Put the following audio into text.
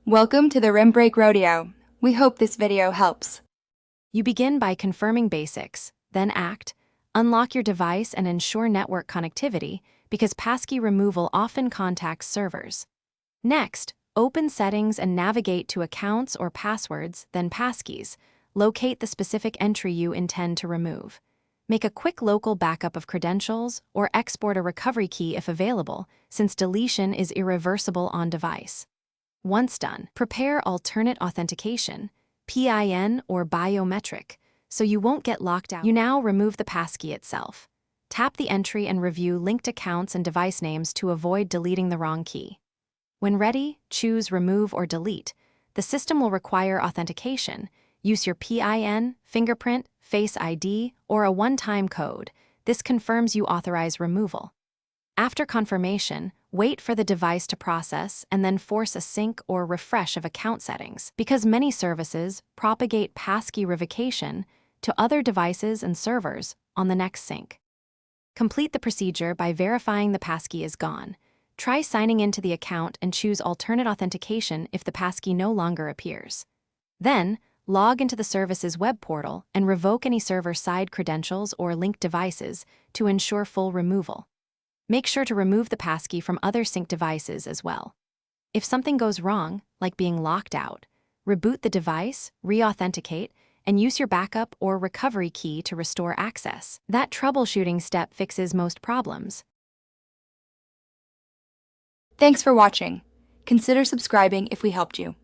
Welcome to the Rim Break Rodeo. We hope this video helps. You begin by confirming basics, then unlock your device and ensure network connectivity because passkey removal often contacts servers. Next, open settings and navigate to accounts or passwords, then passkeys. Locate the specific entry you intend to remove. Make a quick local backup of credentials or export a recovery key if available, since deletion is irreversible on device. Once done, prepare alternate authentication, PIN or biometric, so you won't get locked out. You now remove the passkey itself. Tap the entry and review linked accounts and device names to avoid deleting the wrong key. When ready, choose Remove or Delete. The system will require authentication. Use your PIN, fingerprint, Face ID, or a one-time code. This confirms you authorize removal. After confirmation, wait for the device to process and then force a sync or refresh of account settings, because many services propagate passkey revocation to other devices and servers on the next sync. Complete the procedure by verifying the passkey is gone. Try signing into the account and choose alternate authentication if the passkey no longer appears. Then, log into the service's web portal and revoke any server-side credentials or linked devices to ensure full removal. Make sure to remove the passkey from other synced devices as well. If something goes wrong, like being locked out, reboot the device, re-authenticate, and use your backup or recovery key to restore access. That troubleshooting step fixes most problems. Thanks for watching. Consider subscribing if we helped you.